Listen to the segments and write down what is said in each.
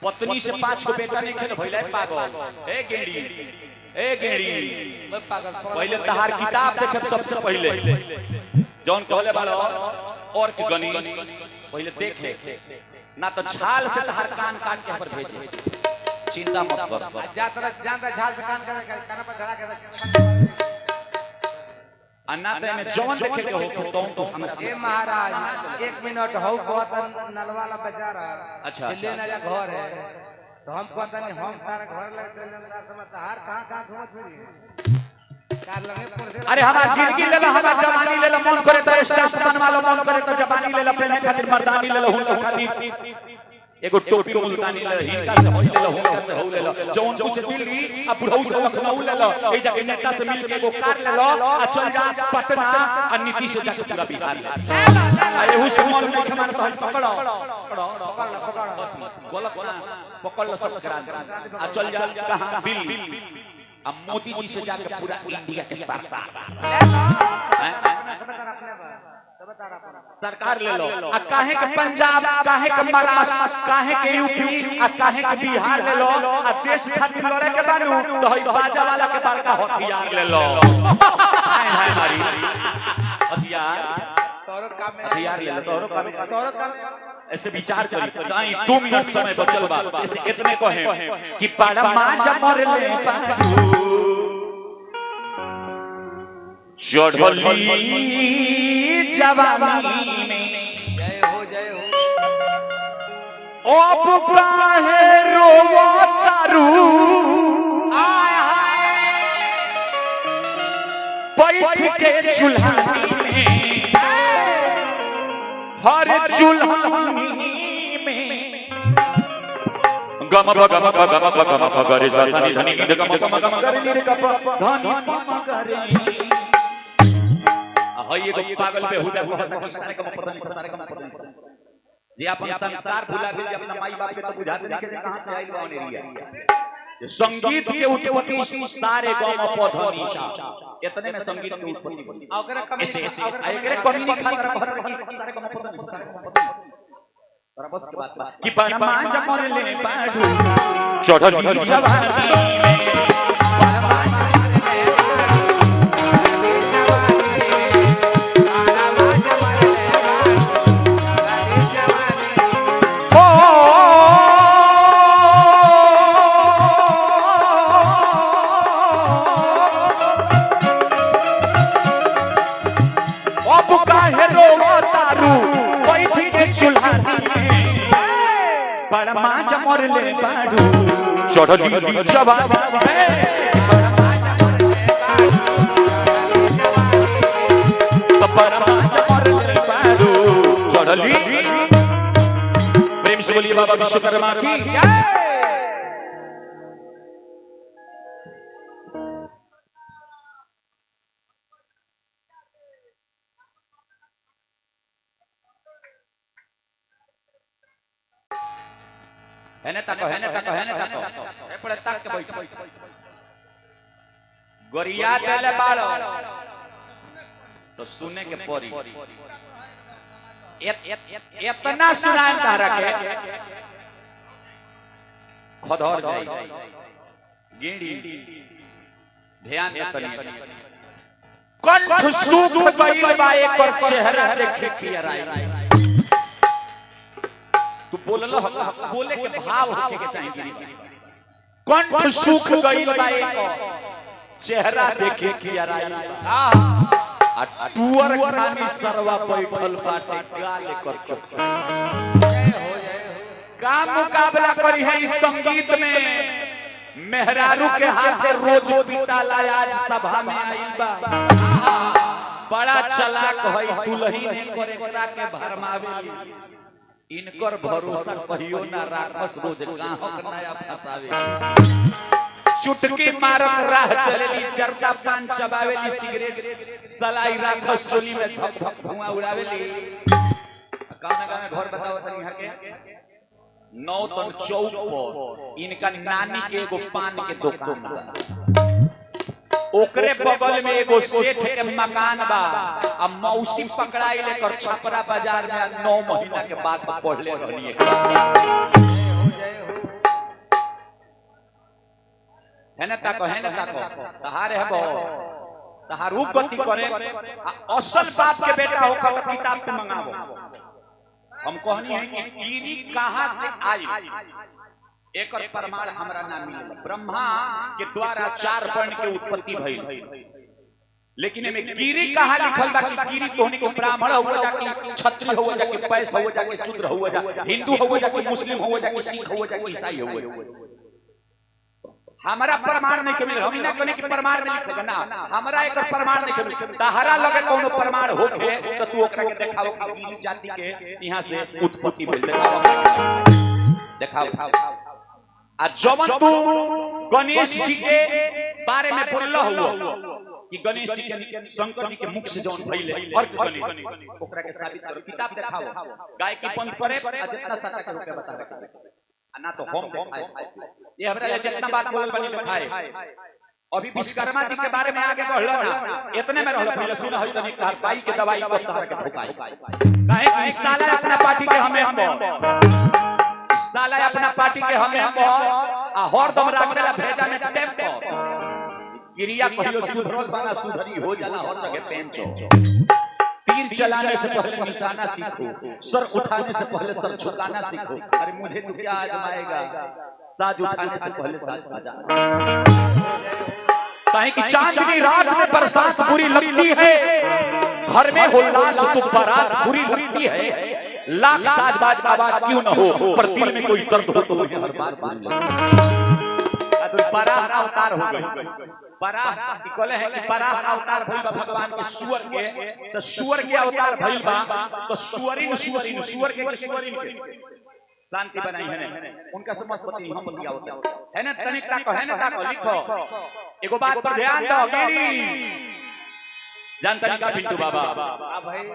पत्नी से 5 को बेटा नहीं खेल भइले पागल। ए गेड़ी पहले तहार किताब देखे सबसे पहले जौन कहले बालो और कि गणेश पहले देखे ना तो छाल से तहार कान काट के पर भेजे। चिंता मत कर जा तरह जानता छाल से कान पर धरा के अन्नाते में जौन देखे के हो तो हम ए महाराज 1 मिनट हो बहुत नलवाला बचा रहा। अच्छा दिल्ली नया घर है तो हम कहता नहीं हम सारा घर लग चले समझ हार कहां घूमत फिरी कार लगे पुलिस। अरे हमार जिंदगी लेला हमार जवानी लेला मन करे तो स्टाफ बनवा लो मन करे तो जवानी लेला पहले खातिर मर्दानी लेला हुन खातिर एगो टोपी मुल्तानी लेला हिंका से हो लेला हुन से हो लेला जौन कुछ दिल्ली आ बुढ़ऊ से लखनऊ लेला ए जगह नेता से मिल के एगो कार लेला आ चल जा पटना आ नीतीश से जाके पूरा बिहार ले एहू से मन नहीं खमान तो पकड़ो गलत ना पकड़ लो सब करा आ चल जा कहां दिल्ली अब मोदी जी से जाके पूरा इंडिया के साथ सरकार ले लो आ काहे के पंजाब काहे के महाराष्ट्र काहे के यूपी आ काहे के बिहार ले लो आ देश खातिर लड़े के बानू तो हई बाजा वाला के बड़का हथियार ले लो। हाय हाय मारी हथियार तोरो काम में हथियार ले लो तोरो काम ऐसे विचार करी ताई 2 मिनट समय बचल बा ऐसे इतने कहे कि बड़ा मां जब मर ले चढ़ली जवानी में जय हो अब काहे रोवा तारू बैठ के चुल्हानी में हर चुल्हानी में गम गम गम करे धनी धनी गम गम करे रे गम धनी करे हई एगो पागल बेहुदा सारे कम पता नहीं जे अपन संस्कार भुला गेल अपना माई बाप के तो बुझाते नहीं के कहां से आइल कौन एरिया संगीत के उत्पत्ति सारे गम पधनी सा इतने में संगीत की उत्पत्ति बनी ऐसे ऐसे एकरे कमी नहीं खाता सारे कम पधनी तोरा बस के बात कि परमा जमर ले बाडू चढ़ली जवानी में चढ़ली जवानी चढ़ली प्रेम से बोलिए बाबा विश्वकर्मा की हेने ताको ए पड़े ताक के बैठ गोरिया देले बालो तो सुने के पड़ी इतना सुनान तारा के खदर जाई गेड़ी ध्यान देतनी कंठ सूख गइल बा एकर चेहरा देखे के राई तू बोललो बोले के भाव होके के चाहिए कंठ सूख गइल बा एकर चेहरा देखे के राई टूअर खानी सरवा बैठल बाटे गाल कर का मुकाबला करी है इस संगीत में मेहरारू के हाथे रोज बिताला आज सभा में आइल बा बड़ा चलाक है दुल्ही ने करे के भरमावे इनकर भरोसा कहियो ना राखस रोज गाहक नया फसावे चुटकी मारत राह चलेली जर्दा पान चबावेली सिगरेट सलाई राखस चोली में धक धक धुआं उड़ावेली गाना गाना घर बताओ तनी यहां के नौतन चौक पर इनका नानी के एगो पान के दुकान बा ओकरे बगल में एगो सेठ के मकान बा आ मौसी पकड़ाई लेकर छपरा बाजार में 9 महीना के बाद पढ़ले रहनी है ना ताको तहारे है बो तहारू गति करे असल बाप के बेटा होकर तो किताब के मंगावो। हम कहनी है कि कीरी कहां से आई एक प्रमाण हमरा ना मिले। ब्रह्मा के द्वारा 4 वर्ण के उत्पत्ति भइल, लेकिन में कीरी कहां लिखल बा कि कीरी कहनी को ब्राह्मण हो जाके क्षत्रिय हो जाके पैस हो जाके शूद्र हो जाके हिंदू हो जाके मुस्लिम हो जाके सिख हो जाके ईसाई हो जाके। हमारा प्रमाण नहीं के मिल, हम ना कहने कि प्रमाण नहीं लिखेगा ना, हमारा एक प्रमाण नहीं के मिल। तहरा लगे कोनो प्रमाण होखे तो तू ओकरा के देखाओ कि कीरी जाति के यहां से उत्पत्ति भेल, देखाओ। आ जवन तू गणेश जी के बारे में बोलला हुआ कि गणेश जी के शंकर जी के मुख से जौन भइले अर्थ गणेश ओकरा के साबित करो, किताब देखाओ। गाय की पंथ परे आ जितना साता के रुपया बतावे ना तो हम देखाए। ये हमरा जितना बात बोलल बनी देखाए। अभी विश्वकर्मा जी के बारे में आगे बढ़ला ना, इतने में रहल पहले सुन है तनी तार पाई के दवाई को तार के ठोकाई काहे कि साला अपना पार्टी के हमें साला अपना पार्टी के हमें आ हरदम राखेला भेजा में टेम्पो क्रिया कहियो सुधरल वाला सुधरी हो जाला हर जगह टेम्पो। तीर चलाने से पहले निशाना सीखो, सर उठाने से पहले सर झुकाना सीखो। अरे मुझे तो क्या आजमाएगा, साज उठाने से पहले साज बजा। काहे कि चांद की रात में बरसात बुरी लगती है, घर में हुल्लास तो बारात बुरी लगती है। लाख साजबाज आवाज क्यों न हो, पर दिल में कोई दर्द हो तो मुझे हर बार बारात अवतार हो गई। बारात कहले है कि बारात अवतार भइल बा भगवान के सुअर के, तो सुअर के अवतार भइल बा तो सुअरिन सुअर के शांति बनाई है उनका समझपति हम बतिया होता है ना। तनिकता को है ना ताको लिखो एगो बात पर ध्यान दो गिरी जानता का पिंटू बाबा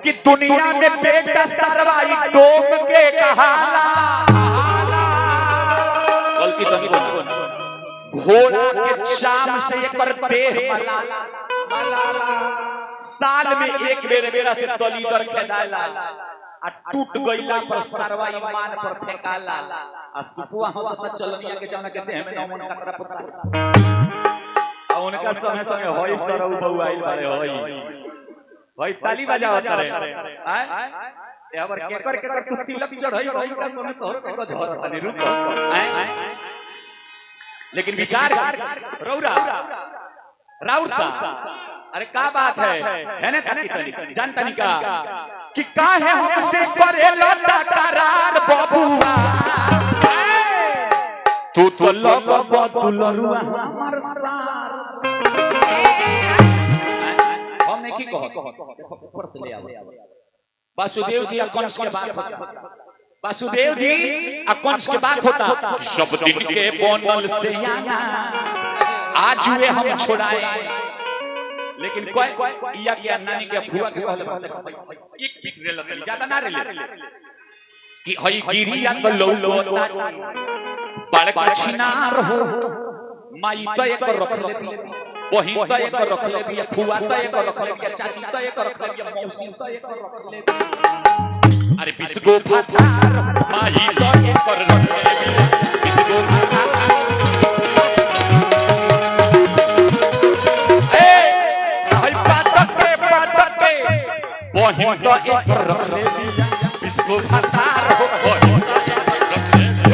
कि दुनिया में बेटा सरवाई डोम के कहाला गलती तो नहीं बोला घोड़ा के चाम से एकर देह मलाला साल में एक बेरा से तली कर खेदाला आ टूट गइला पर सरवाई मान पर फेकाला आ सुपुआ हम तो चलनिया के जाना कहते हैं में मन कतरा पुतरा आ उनका समय समय होई सरौ बउआइल बारे होई ताली बजाओ करे आय ए हमर केकर तू तिलक चढ़ई होई का समय तोहर को झर तनी रुक आय लेकिन विचार रौरा राउरता अरे का बात है ना तनी जानता नहीं का कि काहे हमसे करेला तकरार बबुआ तू तो लग बदुलरुआ हमर सार हम नहीं की कह ऊपर से ले आओ वासुदेव जी कंस के बात वासुदेव जी कंस के बात होता सब दिन के बनल से आज वे हम छोड़ाए लेकिन कोई या क्या नानी के फुआ के कहले एक बिगड़े लगल ज्यादा ना रे कि हई गिरिया तो लौलो बड़ छिनार हो माई तो एक रख ले बहिन तो एक रख ले फुआ तो एक रख ले चाची तो एक रख ले मौसी तो एक रख ले अरे बिस्को भातार माई तो एक रख ले बिस्को भातार बहिन तो एक रख ले इसको भातार हो बहिन तो एक रख ले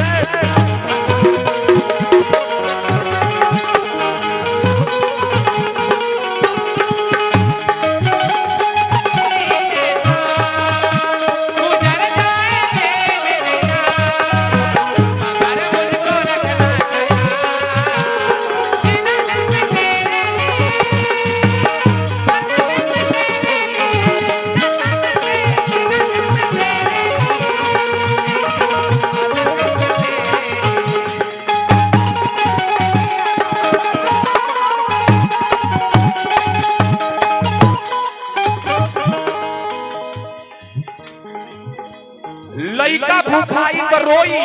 लइका भूखाई तो रोई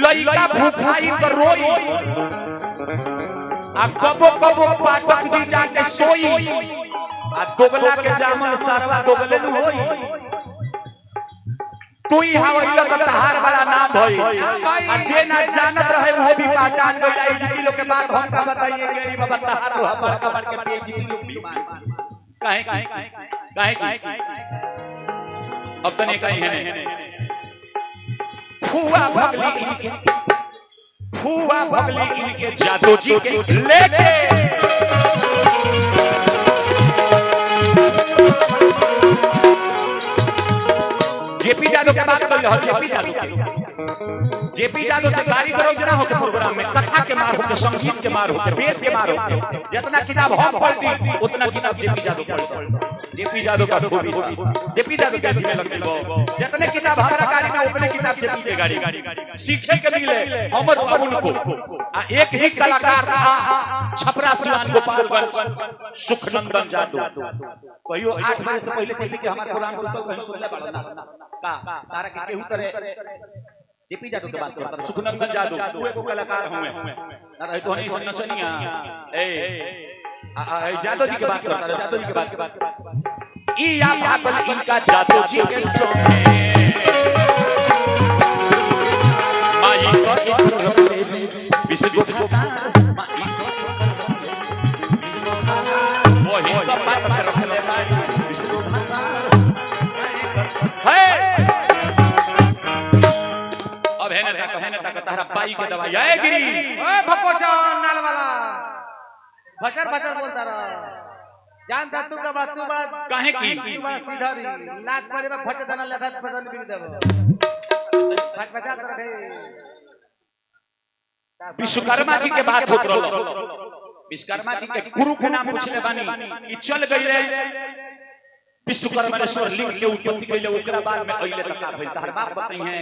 लइका भूखाई तो रोई आ कबो कबो पाटक जी जाके सोई आ दोगला के जामल सारवा दोगले न होई तू यहाँ वही तो तहार बड़ा नाम भई और जे ना जानत रहे वो भी पहचान गई आई जी लोग के बात हम का बताइए कि बाबा तहार वो बड़का बड़का पीएचडी लोग बीमार काहे अब तने कहीं है फुआ भगली इनके जादू जी के लेके जेपी जादू के बात कर रहे जेपी जादू से गाड़ी करो जना हो के प्रोग्राम में कथा के मार हो के संगीत के मार हो के वेद के मार हो के जितना किताब हम पढ़ती उतना किताब जेपी जादू पढ़ता जेपी जादू का खूबी जेपी जादू के में लग गई जितने किताब हमारा गाड़ी में उतने किताब जेपी के गाड़ी सीखे के मिले हमर उनको एक ही कलाकार था छपरा सिवान गोपालगंज सुखनंदन जादू कहियो 8 बजे से पहले जेपी के हमारे प्रोग्राम को कहीं सुनले पड़ना का तारा के केहू करे जेपी जादू के बात करता सुखनंदन जादू तू एगो कलाकार हुए ना रही तो नहीं सुनना चनिया ए जादू जी के बात करता जादू जी के बात ई या भागल इनका जादू जी के माई को विश्व को वो ही तो बात कर रखले विश्व को है तारा बाई के दवाई आए गिरी ओए भकोचा नाल वाला भचर भचर बोलता रहा जान था तू का बात तू बात काहे की सीधा लात मारे में भच धना लेता पसंद बिक देबो भच भचा कर दे विश्वकर्मा जी के बात होत रहलो विश्वकर्मा जी के गुरु के नाम पूछले बानी ई चल गइले विश्वकर्मेश्वर लिंग के उत्पत्ति कइले ओकरा बाद में अइले तक का भइल तहर बाप बताई है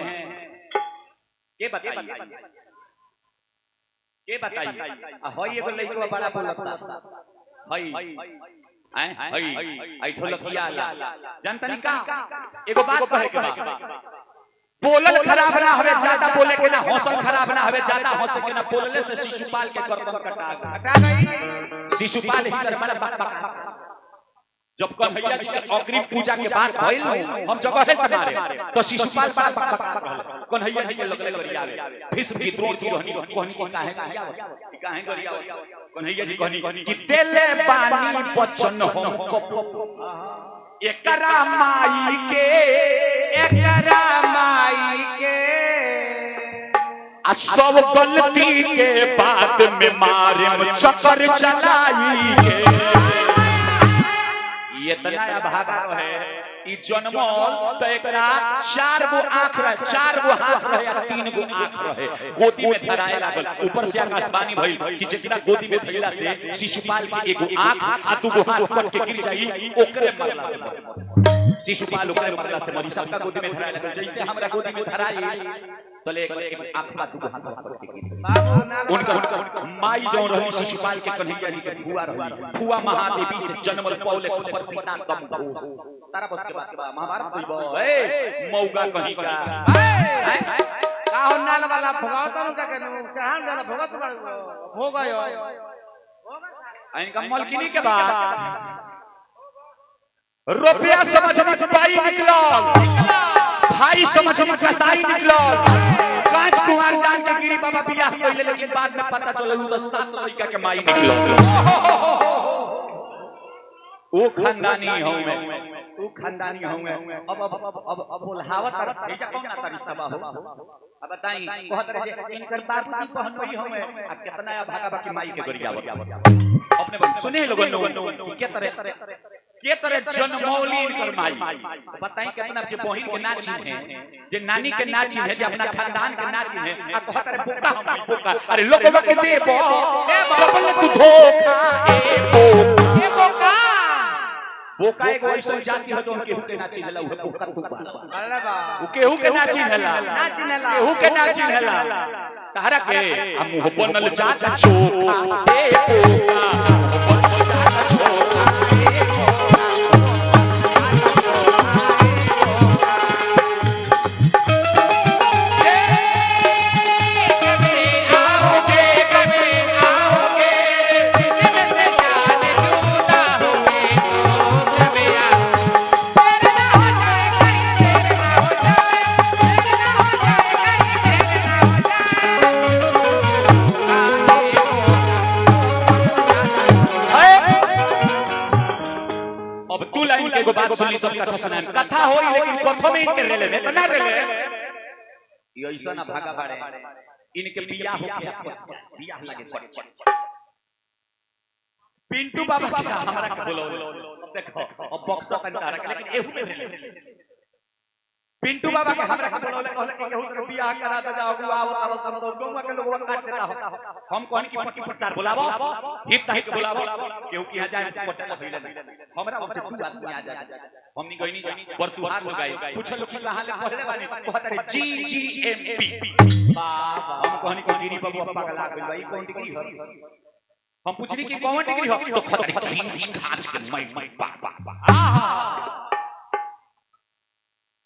के बताई हई एगो लइका बड़ा बोलता हई आई ढोलकिया जनतनी का एगो बात कहे के बा बोलल खराब ना होवे ज्यादा बोले के ना हौसल खराब ना होवे ज्यादा हौसल के ना बोलले से शिशुपाल के गर्दन कटा गई शिशुपाल ही बड़ा बक जब कन्हैया जी के अग्नि पूजा के बाद भइल हम जगह से मारे तो शिशुपाल बड़ा बक बक कन्हैया जी के लगले गरियावे भीष्म की द्रोण की कहनी काहे गरियावे कन्हैया जी कहनी कि देले बानी बचन हमको एकरा माई के आ सब गलती के बाद में मारे चक्कर चलाई के ये तना भागा है ई जन्मल तो एकरा 4 गो आंख रहे 4 गो हाथ रहे 3 गो आंख रहे गोदी में धराए लागल ऊपर से आकाशवाणी भइल कि जितना गोदी में धइला से शिशुपाल की एगो आंख आ 2 गो हाथ कट के गिर जाई ओकरे मरला शिशुपाल ओकरे मरला से मरी सबका गोदी में धराए लागल जैसे हमरा गोदी में धराई तले एक आंख का 2 गो हाथ कट के गिर उनका माई जो रही शिशुपाल के कन्हैया जी के फुआ रही फुआ महादेवी से जन्मल पौले ऊपर पिता कम घोष तारा बस के बात के महाभारत कइबो ए मौगा कहीं का का नाल वाला भगवत का के चढ़ान वाला भगवत हो गयो इनका मलकिनी के बाद रुपया समझ में बाई निकलल भाई समझ में कसाई निकलल कांच कुमार जान के गिरी बाबा बियाह कइले लेकिन बाद में पता चलल तो 7 लड़का के माई निकलल वो खानदानी होवे तू खानदानी होवे अब बोलहावत ऐसा कौन ना रिश्ता बा हो अब बताई कहत रहे इनकर बाबूजी पहनोई होवे आ कितना भागा बाकी माई के गरियावत अपने सुने लोगन के तरह जन्मौली इनकर माई बताई कितना जे बहिन के नाची है जे नानी के नाची है जे अपना खानदान के नाची है आ कहत रहे बोका हम बोका अरे लोगों के देबो ए बाबा तू धोखा ए बोका बोका एगो ऐसा जाति है जो केहू के नाची हला उ बोका तू अरे बा उ केहू के नाची हला केहू के नाची हला तारा के आ मुंह बनल जात चोखा ए बोका बनल जात चोखा ए सुनाए कथा होई लेकिन कथो में इनके रेले में ना रेले ये ऐसा ना भागा बाड़े इनके बियाह हो गया बियाह लगे पड़ पिंटू बाबा के हमरा के बोलो देखो अब बक्सा तन तारा के लेकिन एहू में रेले पिंटू बाबा के हमरा के बोलो कहले कि केहू के बियाह करा दे जाओ आओ आओ सब तो गौवा के लोग काट देता हो हम कहन की पट्टी पट्टार बुलावो हित ताही के बुलावो केहू की यहां जाए पट्टा भइले हमरा से तू बात में आ जा हमनी गइनी बरतुहार हो गई पूछल लोग कहां ले पढ़ले बानी कहत रे GGMP बाबा हम कहनी को गिरी बाबू पागल आ गइल भाई कौन डिग्री हो हम पूछनी कि कौन डिग्री हो तो कहत रे खींच खांच के मई बाबा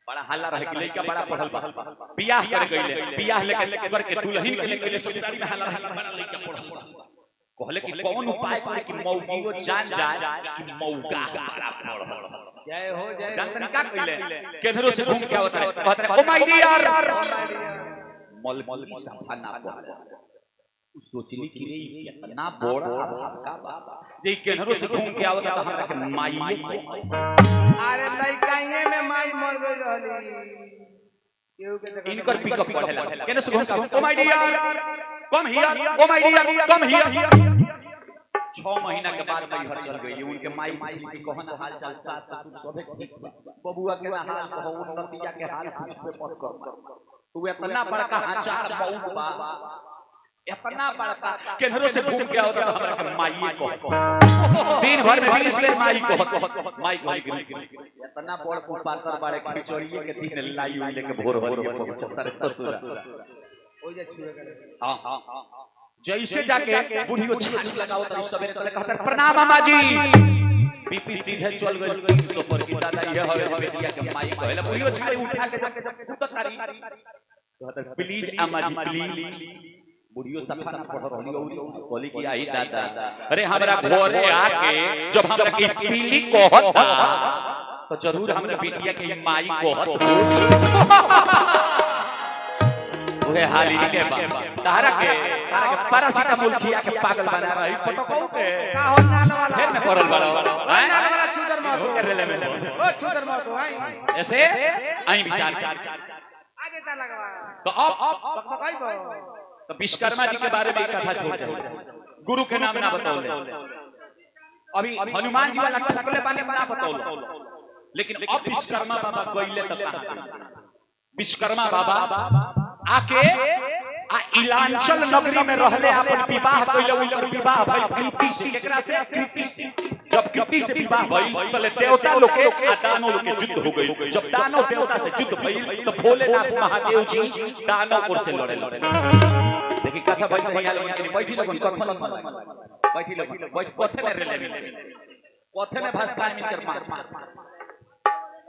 बड़ा हल्ला रहे कि लइका बड़ा पढ़ल बा बियाह कर गइले बियाह लेके घर के दुल्हन के लेके ससुराली में हल्ला बड़ा लइका पढ़ल कहले कि कौन उपाय करे कि मौगियो जान जाए कि मौका बड़ा पढ़ल जय हो जय जानतन का कइले केधरो से घूम के आवत रहे कहत रहे ओ माय डियर मौलवी संभाना पढ़ल सोचली कि रे इतना बड़ा का बाबा जे केधरो से घूम के आवत त हमरा के माई अरे लइकाइए में माई मर गई रहली केहू के इनकर पिकअप पढ़ेला केने से घूम के oh my dear come here oh my dear come here 6 महीना के बाद मैं घर चल गई उनके माई की कहन हाल चाल सास ससुर सबे ठीक बबुआ के हाल कहो उन्नतिया के हाल पूछ पे मत कर तू इतना बड़का आचार बहुत बा इतना बड़का केनरो से घूम के आओ तो हमरा के माई को दिन भर में 20 ले माई को इतना बड़ पातर बाड़े खिचड़िए के दिन लाई लेके भोर हो चतर ससुर ओ जे छुए करे हां जैसे जाके बुढ़ियो छाछ लगाओ तो सवेरे तले कहता प्रणाम मामा जी बीपी सीधे चल गई तो पर की दादा ये हवे बेटिया के माई कहले बुढ़ियो छाछ उठा के जब फुटत तारी कहता प्लीज अम्मा जी प्लीज बुढ़ियो सफा ना पढ़ रही बोली कि आई दादा अरे हमरा घरे आके जब हमरा के पीली कहता तो जरूर हमरा बेटिया के माई कहत ओहे हाली के तारा के पैरासिटामोल खिया के पागल बना रही पटको के का हो नान वाला फिर में पड़ल बड़ा नान वाला छुदर मार कर ले में ओ छुदर मार तो आई ऐसे आई विचार आगे ता लगवा तो अब पकइबो तो विश्वकर्मा जी के बारे में एक कथा छोड़ गुरु के नाम ना बताओले अभी हनुमान जी वाला कथा ले बाने ना बताओले लेकिन अब विश्वकर्मा बाबा गइले त कहां विश्वकर्मा बाबा आके आ इलांचल नगरी में रहले अपन विवाह कइले उनकर विवाह भइल कृति से केकरा से कृति से जब कृति से विवाह भइल तले देवता लोग के आ दानव लोग के युद्ध हो गइल जब दानव देवता से युद्ध भइल तो भोलेनाथ महादेव जी दानव ओर से लड़े देखि कथा बैठ भइल बैठी लोगन कथन बैठी लोगन बैठ कथे में रेले कथे में भाषा में कर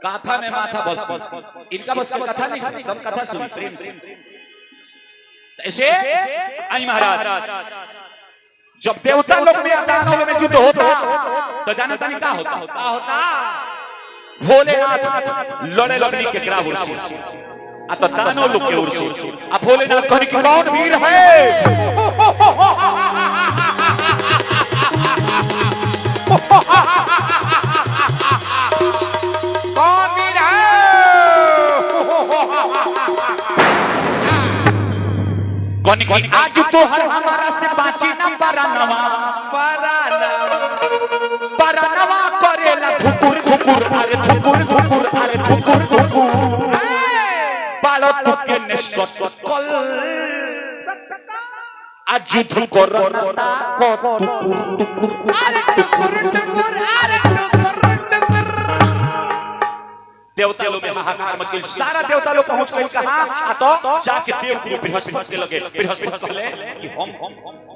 कथा में माथा बस इनका बस की कथा नहीं हम कथा सुन प्रेम से ऐसे आई महाराज जब देवता लोग में दानव लोग में युद्ध होता तो जाना तानी क्या होता भोलेनाथ लड़े लगनी के ग्राह उड़ से आ तो दानव लोग के उड़ से आ भोलेनाथ कहनी कि कौन वीर है कौन वीर है आज तो हर हमारा से बाची ना परानवा करेला ठुकुर ठुकुर अरे ठुकुर ठुकुर अरे ठुकुर ठुकुर बालो तुके ने सटकल आज ठुकुर नता को ठुकुर ठुकुर अरे ठुकुर ठुकुर अरे ठुकुर ठुकुर देवता लोग में हाहाकार मच गई सारा देवता लोग पहुंच गए कहां तो जाके देव गुरु बृहस्पति के लगे बृहस्पति कहले कि हम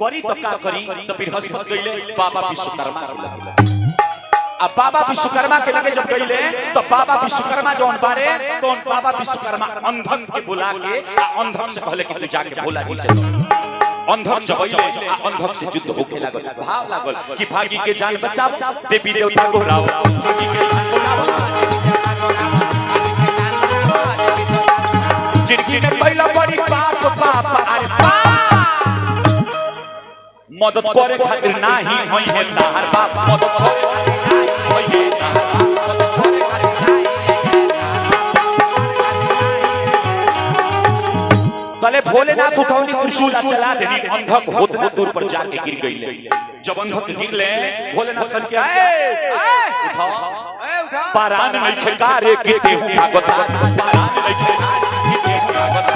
करी तो का करी तो बृहस्पति गइले बाबा विश्वकर्मा के लगे अब बाबा विश्वकर्मा के लगे जब गइले तो बाबा विश्वकर्मा जोन बारे तो बाबा विश्वकर्मा अंधन के बुला के अंधन से कहले कि तू जाके भोला जी से अंधक जब गइले अंधक से युद्ध होखे लागल भाव लागल कि भागी के जान बचाओ देवी देवता को हराओ भागी के जान बचाओ जिनकी ने पहला बड़ी पाप पाप अरे पाप मदद करे खातिर नाही होई है तार बाप मदद करे खातिर नाही होई है तार बाप मदद करे खातिर तले भोलेनाथ उठौनी त्रिशूल चला देनी अंधक होत दूर पर जाके गिर गई। जब अंधक गिरले भोलेनाथ कर के उठाओ पारान नहीं खेका रे कीते हूं भागवत पारान नहीं खेका कीते हूं भागवत।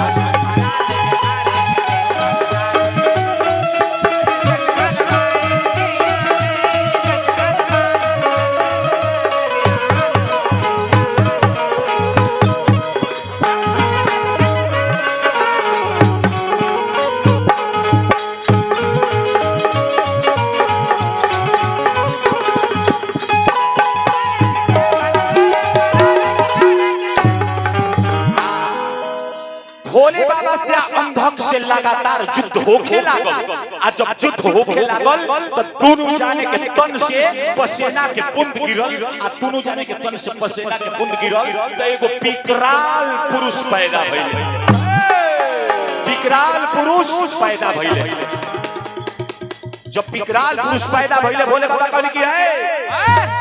भोले बाबा से अंधक से लगातार युद्ध होखे लागल। आ जब युद्ध होखे लागल तो दोनों जाने के तन से पसीना के बूंद गिरल। आ दोनों जाने के तन से पसीना के बूंद गिरल तो एगो विकराल पुरुष पैदा भइले। विकराल पुरुष पैदा भइले। जब विकराल पुरुष पैदा भइले भोले बाबा कहले कि है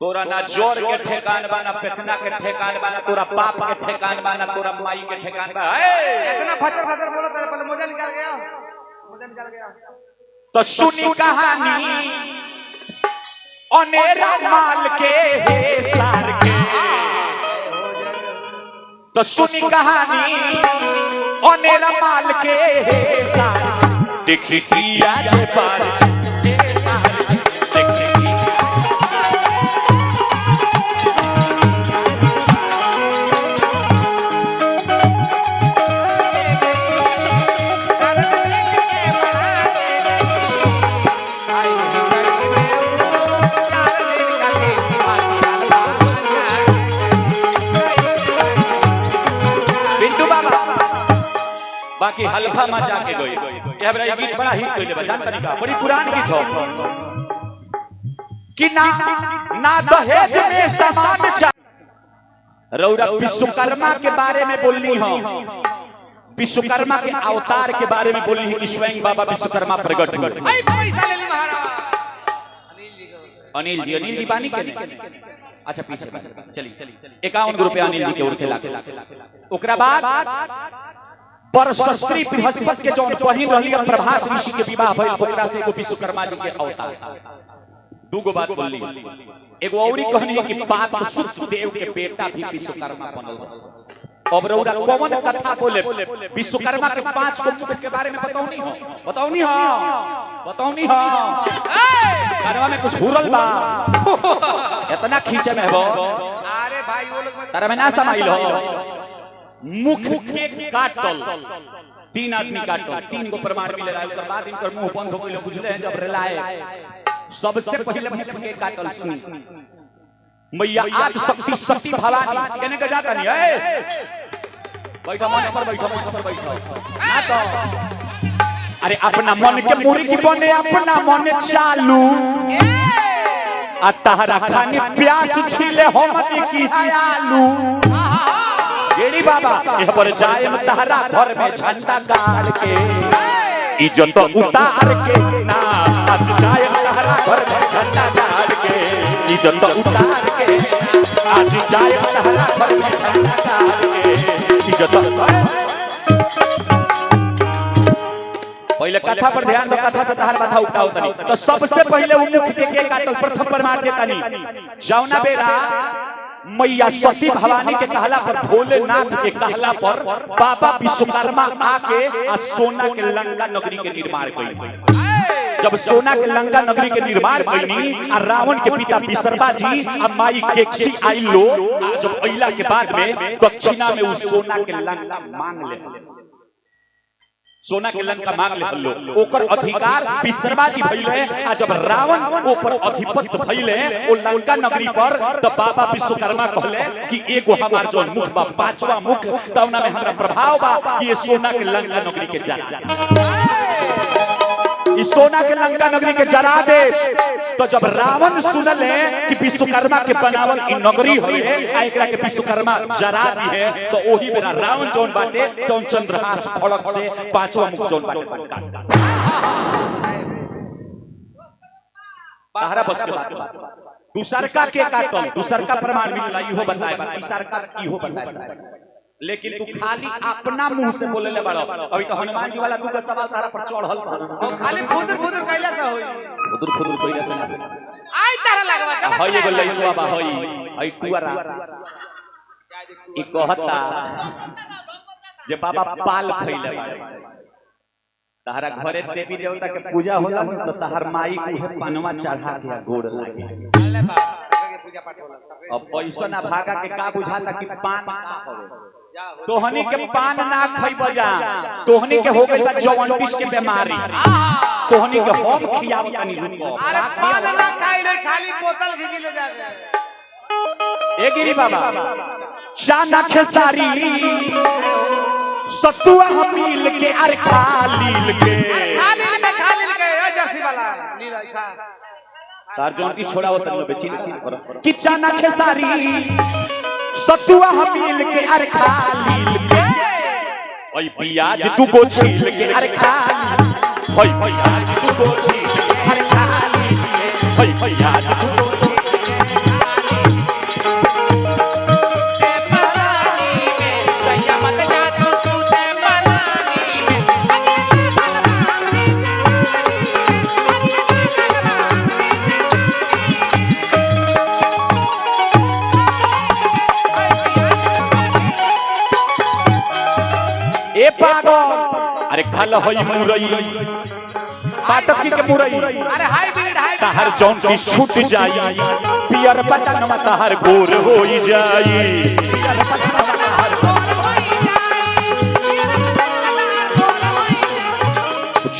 तोरा ना जोर के ठेकान बाना पेटना के ठेकान बाना तोरा बाप के ठेकान बाना तोरा माई के ठेकान बा। इतना फटर फटर बोलो तेरे पहले मुझे निकाल गया तो सुनी कहानी अनेरा माल के हे सार के। तो सुनी कहानी अनेरा माल के हे सार देखी किया जे पार बाकी हल्फा मचा के गई। ये गीत बड़ा हिट कइले बा जान तरीका बड़ी पुरान गीत हो कि ना दहेज में सामान चा रौरा विश्वकर्मा के बारे में बोलनी हो। विश्वकर्मा के अवतार के बारे में बोलनी है कि स्वयं बाबा विश्वकर्मा प्रकट हुए। पैसा ले ली महाराज अनिल जी बानी के अच्छा पीछे चलिए 51 रुपया अनिल जी के ओर से लाके ओकरा बाद परशस्त्री बृहस्पति के जौन पहिन रही प्रभास ऋषि के विवाह भइल ओकरा से एगो विश्वकर्मा जी के अवतार। दूगो बात बोलली एगो औरी कहनी है कि पाप सुत देव के बेटा भी विश्वकर्मा बनल। अब रौरा कौन कथा बोले विश्वकर्मा के 5 को मुख के बारे में बताऊनी हो घरवा में कुछ हुरल बा इतना खींचे में हो। अरे भाई वो लोग तारा में ना समाइल हो मुख के काटल 3 आदमी काटल 3 गो प्रमाण मिले ओकर बाद इनकर मुंह बंद हो गइल बुझले हैं जब रेलाए सबसे पहले मुख के काटल सुनी मैया आज शक्ति शक्ति भवानी कहने का जाता नहीं है बैठो मंच पर बैठो ना तो अरे अपना मन के मुर्गी बने अपना मन चालू आ तहरा खानी प्यास छिले हमनी की आलू गेड़ी बाबा यह पर जायम तहरा घर में झंडा गाड़ के इज्जत उतार के ना आज जायम तहरा घर में झंडा गाड़ के इज्जत उतार के आज जायम तहरा घर में झंडा गाड़ के इज्जत पहले कथा पर ध्यान दो कथा से तहर बाधा उठाओ तनी तो सबसे पहले उन्मुख के काटल प्रथम प्रमाण देता नहीं जौना बेरा मैया सती भवानी के कहला पर भोलेनाथ के कहला पर बाबा विश्वकर्मा आके आ सोना के लंका नगरी के निर्माण कइली। जब सोना के लंका नगरी के निर्माण कइली आ रावण के पिता विश्वकर्मा जी आ माई केकसी आई लो जब अइला के बाद में दक्षिणा में उस सोना के लंका मांग ले सोना के लंका मांग ले हल्लो ओकर अधिकार विश्वकर्मा जी भइले आ जब रावण ऊपर अधिपति भइले ओ लंका नगरी पर त बाबा विश्वकर्मा कहले कि एगो हमार जो मुख बा 5वां मुख तौना में हमरा प्रभाव बा कि ये सोना के लंका नगरी के जरा इस सोना के लंका नगरी के जरा दे। तो जब रावण सुनले कि विश्वकर्मा के बनावल इ नगरी होई है आ एकरा के विश्वकर्मा जरा दी है तो ओही बेरा रावण जौन बाटे तौन चंद्रहास खड़क से 5वां मुख जौन बाटे तारा बस के बात दूसरका के काटल दूसरका प्रमाण मिलला इहो बताए तीसरका इहो बताए लेकिन तू खाली अपना मुंह से बोले ले बड़ो। अभी तो हनुमान जी वाला तू का सवाल तारा पर चढ़ल और खाली फुदुर फुदुर कैला से होई फुदुर कइला से ना आई तारा लगवा हई एगो लइका बा हई टुअरा ई कहता जे बाबा पाल खइले बा तहरा घरे देवी देवता के पूजा होला तो तहर माई के पनवा चढ़ा के गोड़ लागे अल्लाह बाबा के पूजा पाठ होला अब पैसा ना भागा के का बुझाता कि पान ना होवे तोहनी के पान ना खइब जा तोहनी के हो गइल बा जॉन्डिस के बीमारी तोहनी के हम खियाव तनी रुको अरे पान ना खाई ले खाली बोतल खींच ले जा ए गिरी बाबा शाना खेसारी सतुआ मिल के अरे खालील के खालील के ओ जर्सी वाला नीला खा तार जोन की छोड़ा होता है बेची कि चाना खेसारी सतुआ मिल के अरे खालील के ओई प्याज तू को छील के अरे खाली ओई प्याज तू को छील के अरे खाली ओई प्याज तू को अरे खल होई मुरई पाटक जी के मुरई अरे हाइब्रिड तहर जौन की छूट जाई पियर बटनवा तहर गोर होई जाई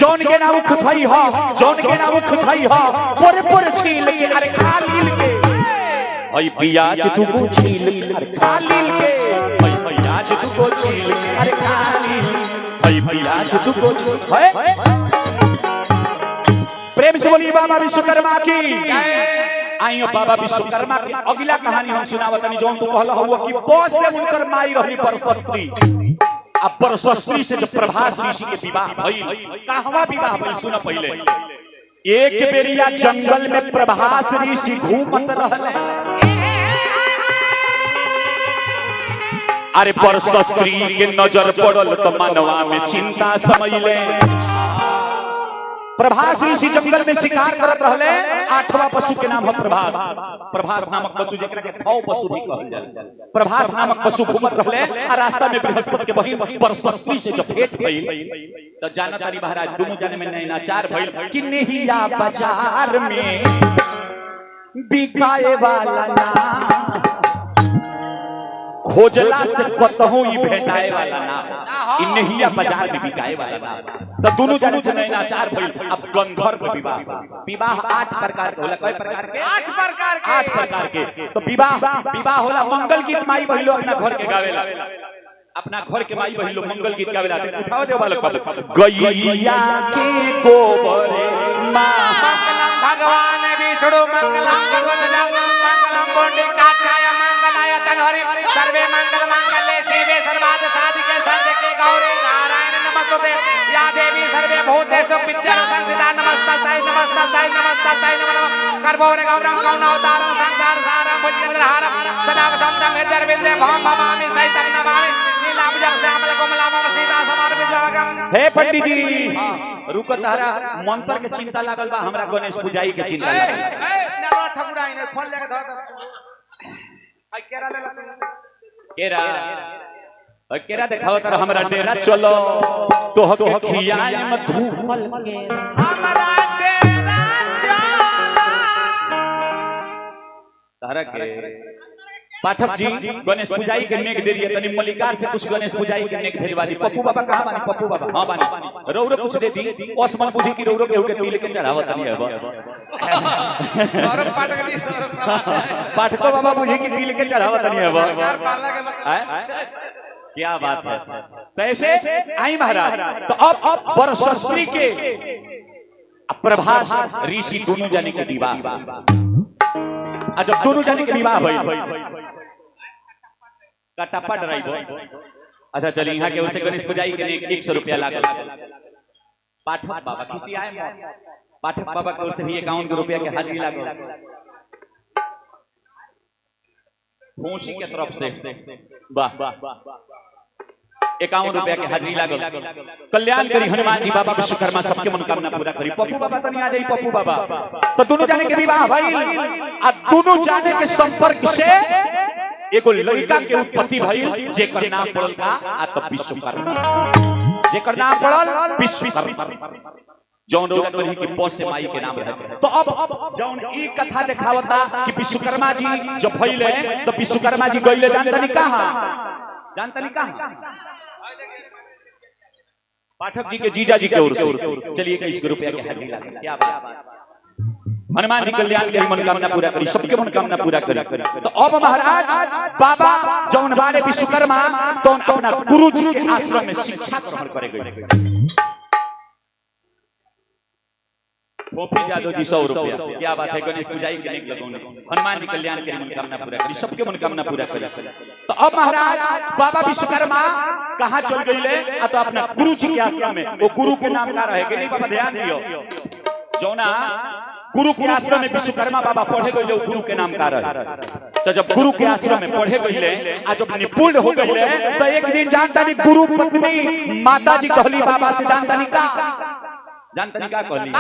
जौन के ना उख खई हो जौन के ना उख खई हो पोरे पोरे छील के अरे खालील के ओई प्याज तू को छील के अरे खालील के ओई प्याज तू को छील के अरे खालील प्याज तू को है प्रेम से बोलिए बाबा विश्वकर्मा की आइयो बाबा विश्वकर्मा की अगला कहानी हम सुनावतनी जोन तू कहला हुआ कि बस से उनकर माई रही परशस्त्री अब परशस्त्री से जब प्रभास ऋषि के विवाह भइल कहवा विवाह भइल सुन पहले एक बेरिया जंगल में प्रभास ऋषि घूमत रहले अरे परशस्त्री के नजर पड़ल तो मनवा में चिंता समझले प्रभास ऋषि जंगल में शिकार करत रहले 8वां पशु के नाम है प्रभास प्रभास नामक पशु जेकरा के थौ पशु भी कहल जाला प्रभास नामक पशु घूमत रहले आ रास्ता में बृहस्पति के बहिन परशस्त्री से जब भेंट भइल तो जानत हरी महाराज दोनों जाने में नैनाचार भइल कि नेहिया बाजार में बिकाए वाला ना खोजला से कतहु ही भेटाए वाला ना इन्हिया बाजार में बिकाए वाला ना तो दोनों जाने से नैनाचार भइल अब गंधर्व विवाह विवाह 8 प्रकार के होला कई प्रकार के 8 प्रकार के तो विवाह होला मंगल गीत माई बहिलो अपना घर के गावेला अपना घर के माई बहिलो मंगल गीत गावेला उठाओ दे वाला गैया के गोबरे मंगलम भगवान विष्णु मंगलम भगवत मंगलम बोंडी काचाय मंगलाय तनहरि सर्वे मंगल मंगले शिवे सर्वार्थ साधिके शरण्ये गौरी नारायण नमस्तुते या देवी सर्वे भूतेषु विद्या संस्थिता नमस्तस्यै नमस्तस्यै नमस्तस्यै नमः कर्पूर गौरं गौणावतारं संसार सारं भुजगेन्द्रहारं सदा वदन्तं हृदयविन्दे भवं भवामि सहितं नमामि नीलाभुजं श्यामल कोमलाभं सीता समार्पितमगं हे पंडित जी रुको तारा मंत्र के चिंता लागल बा हमरा गणेश पूजाई के चिंता लागल नवा ठकुराई ने फोन लेके धर आई केरा ले केरा और केरा दिखाओ तर हमरा डेरा चलो तो के खियाए में धूपल के हमरा डेरा चलो तारा के पाठक जी गणेश पूजाई के नेक दे दिए तनी मल्लिकार से कुछ गणेश पूजाई के नेक भेजवा दी पप्पू बाबा कहां बानी पप्पू बाबा हां बानी रौरो कुछ दे दी ओसमन पूजी की रौरो केहू के तिल के चढ़ावत नहीं है और पाठक जी पाठको बाबा पूजी की तिल के चढ़ावत नहीं है क्या बात है तो ऐसे आई महाराज तो अब परशस्त्री के प्रभास ऋषि दोनों जाने के विवाह जब दोनों जाने के विवाह भइल कटप्पा ड्राइवर अच्छा चलिए यहाँ के उसे गणेश पूजाई के लिए 100 रुपया लागल पाठक बाबा किसी आए पाठक बाबा के ओर से भी 51 रुपया के हाजिरी लागल भूसी के तरफ से वाह 51 रुपया के हाजिरी लागल। कल्याण करी हनुमान जी बाबा विश्वकर्मा सबके मनोकामना पूरा करी। पप्पू बाबा तनी आ जाई पप्पू बाबा। तो दोनों जाने के विवाह भइल आ दोनों जाने के संपर्क से एगो लड़का के उत्पत्ति भइल जेकर नाम पड़ल का आत विश्वकर्मा। जेकर नाम पड़ल विश्वकर्मा। जौन रोग करी कि प से माई के नाम रहे। तो अब जौन ई कथा देखावता कि विश्वकर्मा जी जब भइले तो विश्वकर्मा जी गइले जानतनी कहां? जानतनी कहां? पाठक जी के जीजा जी के ओर से। चलिए 21 रुपया के हाजिरी लगा। क्या बात। हनुमान जी कल्याण करी मनोकामना पूरा करी सबके मनोकामना पूरा करी। तो अब महाराज बाबा जौन बारे विश्वकर्मा तो अपना गुरु जी के आश्रम में शिक्षा ग्रहण करे गए। गोपी यादव जी 100 रुपया। क्या बात है। गणेश पूजाई के निक लगौने। हनुमान जी कल्याण करी मनोकामना पूरा करी सबके मनोकामना पूरा करी। तो अब महाराज बाबा विश्वकर्मा कहां चल गइले? तो अपना गुरु जी के आश्रम में। वो गुरु के नाम का रहे कि नहीं बाबा? ध्यान दियो। जौना गुरु के आश्रम में विश्वकर्मा बाबा पढ़े गइले गुरु के नाम का रहे। तो जब गुरु के आश्रम में पढ़े गइले आ जब निपुण हो गइले तो एक दिन जानतानी गुरु पत्नी माता जी कहली बाबा से जानतानी का कहली?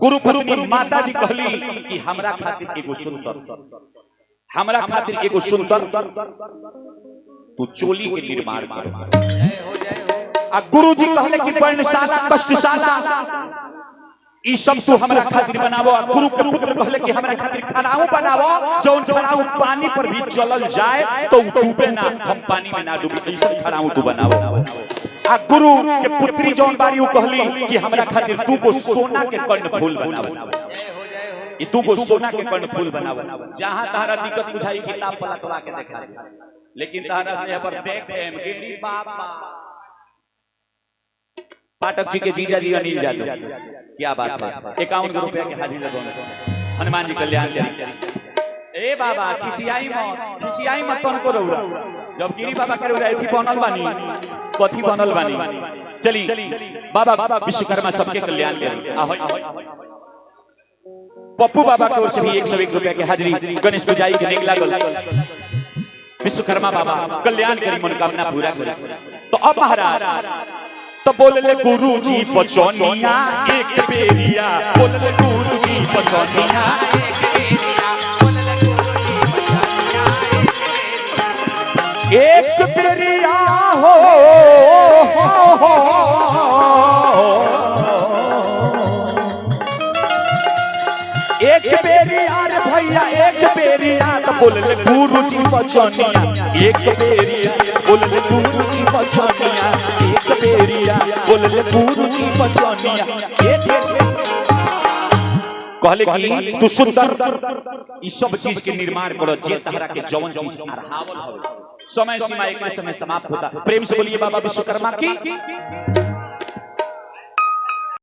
गुरु पत्नी माता जी कहली कि हमरा खातिर एगो सुंदर तू चोली के निर्माण कर। आ गुरु जी कहले कि पर्णशाला कष्टशाला ई सब तू हमरा खातिर बनावो। गुरु के पुत्र कहले कि हमरा खातिर खनाऊ बनावो जौन खनाऊ पानी पर भी चलल जाए तो डूबे ना, हम पानी में ना डूबे ऐसा खनाऊ तू बनावो। आ गुरु के पुत्री जौन बारी उ कहली कि हमरा खातिर तू को सोना के कर्णफूल बनावो। ई तू को सोना के कर्णफूल बनावो। जहां तहरा दिक्कत बुझाई किताब पलटवा के देखा दे, लेकिन तहरा से पर देख एम गेली बाबा। पाठक जी के जीजा जी अनिल यादव। क्या बात है। 51 रुपया के हाजिरी लगौने। हनुमान जी कल्याण करी। ए बाबा खिसियाई मत तन को रउरा। जब गिरी बाबा के रउरा एथी बनल बानी कथी बनल बानी। चली बाबा विश्वकर्मा सबके कल्याण करी। पप्पू बाबा की ओर से भी 101 रुपया के हाजिरी। गणेश पूजाई के निक लागल। विश्वकर्मा बाबा कल्याण करी मनोकामना पूरा करी। तो अब महाराज तो बोले गुरु जी बचनिया एक बेरिया। बोले गुरु जी बचनिया एक बेरिया हो एक बेरिया रे भैया एक बेरिया। तो बोले गुरु जी बचनिया एक बेरिया। बोले गुरु जी बचनिया एक बेरिया। बोले गुरु जी बचनिया एक कहले कि तू सुंदर ई सब चीज के निर्माण करो जे तहरा के जवन चीज अरहावल हो। समय सीमा एक समय समाप्त होता। प्रेम से बोलिए बाबा विश्वकर्मा की।